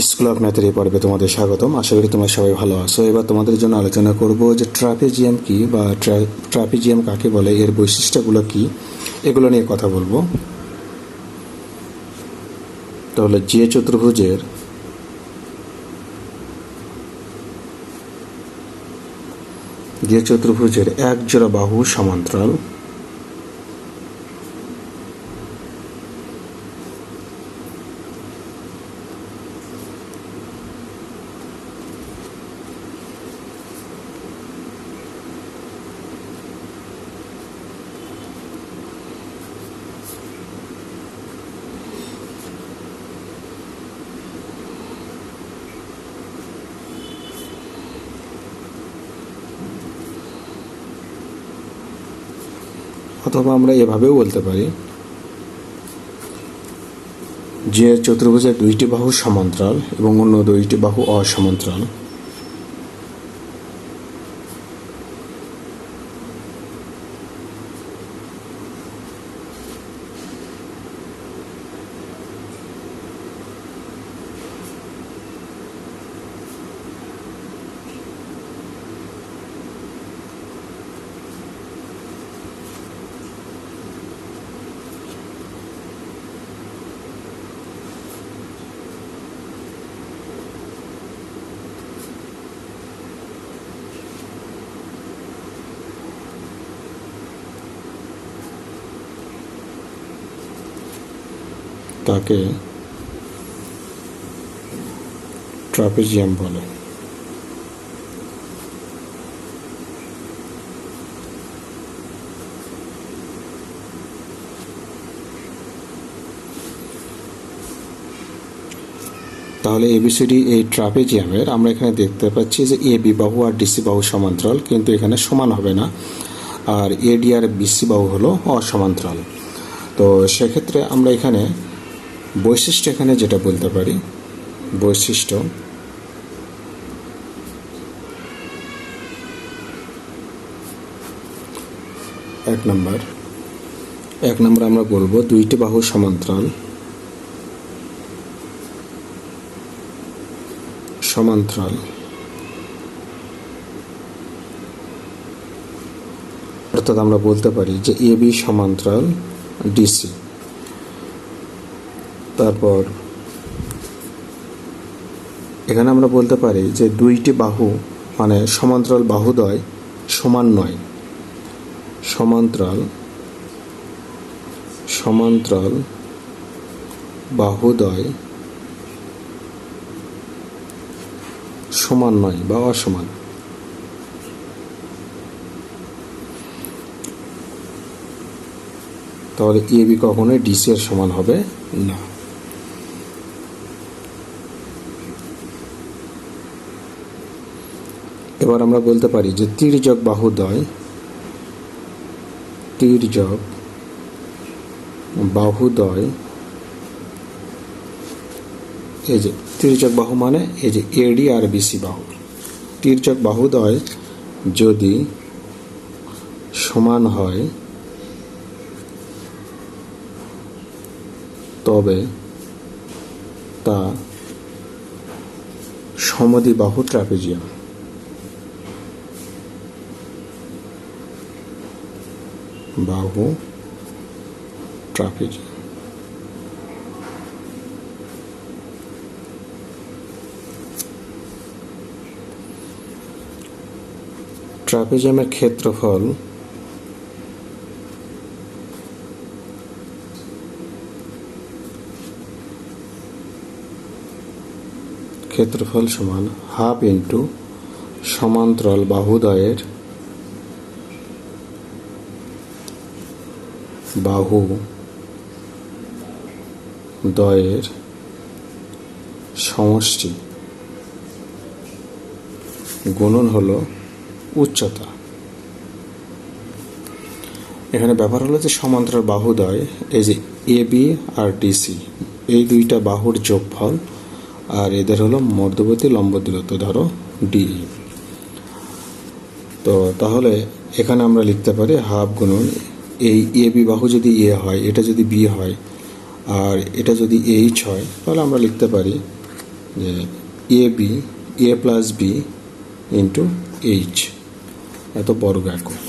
School of ম্যাথের এই পর্বে তোমাদের স্বাগতম। আশা করি তোমরা সবাই ভালো আছো। এবার তোমাদের জন্য আলোচনা করব যে ট্রাপিজিয়াম কি বা ট্রাপিজিয়াম কাকে বলে, এর বৈশিষ্ট্যগুলো কি, এগুলো নিয়ে কথা বলবো। তাহলে যে চতুর্ভুজের এক জোড়া বাহু সমান্তরাল অথবা আমরা এভাবেও বলতে পারি যে চতুর্ভুজের দুইটি বাহু সমান্তরাল এবং অন্য দুইটি বাহু অসমান্তরাল। তাকে ট্রাপিজিয়াম বলে। তাহলে এবিসিডি এই ট্রাপিজিয়ামের আমরা এখানে দেখতে পাচ্ছি যে এ বি বাহু আর ডিসি বাহু সমান্তরাল, কিন্তু এখানে সমান হবে না, আর এডি আর বিসি বাহু হলো অসমান্তরাল। তো সেক্ষেত্রে আমরা এখানে বৈশিষ্ট্য এখানে যেটা বলতে পারি, বৈশিষ্ট্য এক নম্বর আমরা বলবো দুইটি বাহু সমান্তরাল অর্থাৎ আমরা বলতে পারি যে এ বি সমান্তরাল ডিসি। তারপর এখানে আমরা বলতে পারি যে দুইটি বাহু মানে সমান্তরাল বাহুদ্বয় সমান নয়। সমান্তরাল বাহুদ্বয় সমান নয় বা অসমান। তাহলে এ বি কখনোই ডিসি এর সমান হবে না। এবার আমরা বলতে পারি যে তির্যক বাহুদ্বয় এই যে তির্যক বাহু মানে এই যে এডি আর বিসি বাহু, তির্যক বাহুদ্বয় যদি সমান হয় তবে তা সমদ্বিবাহু ট্রাপিজিয়াম। ট্রাপিজিয়ামের ক্ষেত্রফল সমান হাফ ইন্টু সমান্তরাল বাহুদ্বয়ের সমষ্টি গুণন হলো উচ্চতা। এখানে ব্যাপার হলো যে সমান্তরাল বাহুদ্বয় এই যে এ বি আর ডিসি এই দুইটা বাহুর যোগফল, আর এদের হলো মধ্যবর্তী লম্ব দূরত্ব ধরো ডি। তো তাহলে এখানে আমরা লিখতে পারি হাফ গুণন এই এ বি বাহু যদি এ হয়, এটা যদি বি হয়, আর এটা যদি এইচ হয়, তাহলে আমরা লিখতে পারি যে এ প্লাস বি ইন্টু এইচ, এত বর্গ একক।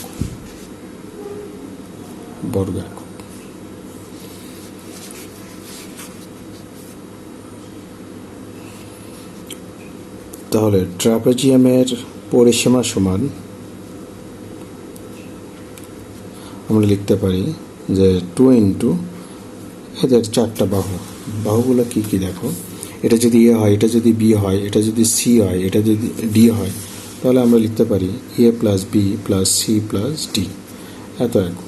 তাহলে ট্রাপিজিয়ামের পরিসীমা সমান আমরা লিখতে পারি যে 2 ইন্টু এদের 4টা বাহুগুলো কি কি দেখো, এটা যদি এ হয়, এটা যদি বি হয়, এটা যদি সি হয়, এটা যদি ডি হয়, তাহলে আমরা লিখতে পারি A plus B plus C plus D, এত একক।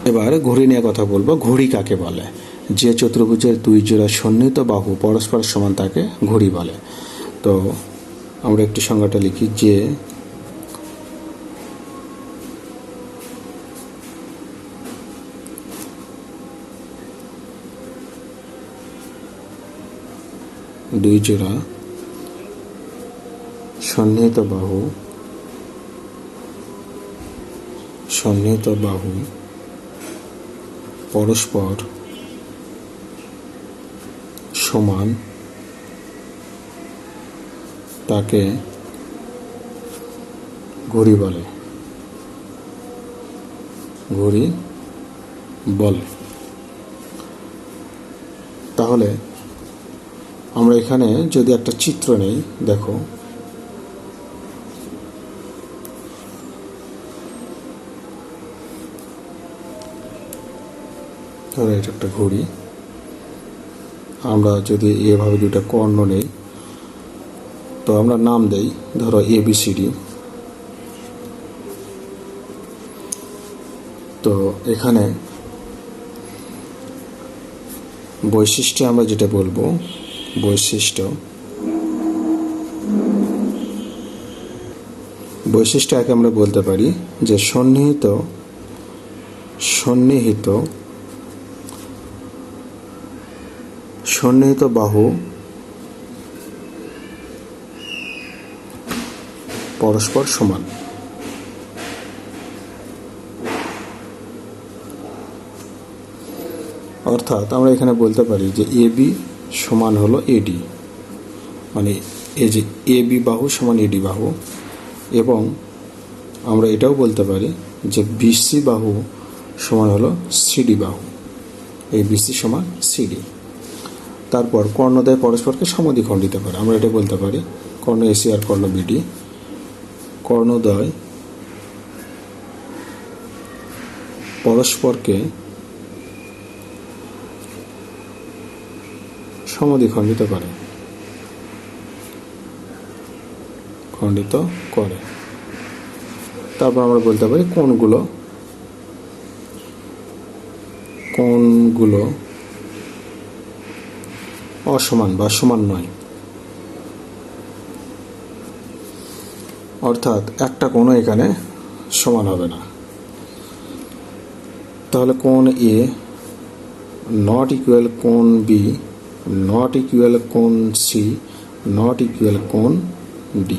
এবার ঘড়ি নিয়ে কথা বলবো। ঘড়ি কাকে বলে? যে চতুর্ভুজের 2 জোড়া সন্নিহিত বাহু পরস্পর সমান তাকে ঘড়ি বলে। তো আমরা একটি সংজ্ঞাটা লিখি, যে দুই জোড়া সন্নিহিত বাহু পরস্পর সমান তাকে ঘড়ি বলে। তাহলে আমরা এখানে যদি একটা চিত্র নেই, দেখো ধরো এটা একটা ঘড়ি, আমরা যদি এভাবে দুটা কর্ণ নেই, তো আমরা নাম দেই ধরো ABCD। তো এখানে বৈশিষ্ট্য আমরা যেটা বলবো, বৈশিষ্ট্য একে আমরা বলতে পারি যে সন্নিহিত বাহু পরস্পর সমান। অর্থাৎ আমরা এখানে বলতে পারি যে AB সমান হলো AD, মানে এই যে AB বাহু সমান AD বাহু, এবং আমরা এটাও বলতে পারি যে BC বাহু সমান হলো CD বাহু, এই BC সমান CD। তারপর কর্ণদ্বয় পরস্পরকে সমদ্বিখণ্ডিত করে, আমরা এটা বলতে পারি কর্ণ AC আর কর্ণ BD, কর্ণদ্বয় পরস্পরকে সমদ্বিখণ্ডিত করে। তারপর আমরা বলতে পারি কোণগুলো অসমান বা সমান নয়। অর্থাৎ একটা কোণও এখানে সমান হবে না। তাহলে কোণ A নট ইকুয়াল কোণ B, নট ইকুয়াল কোণ C, নট ইকুয়াল কোণ D।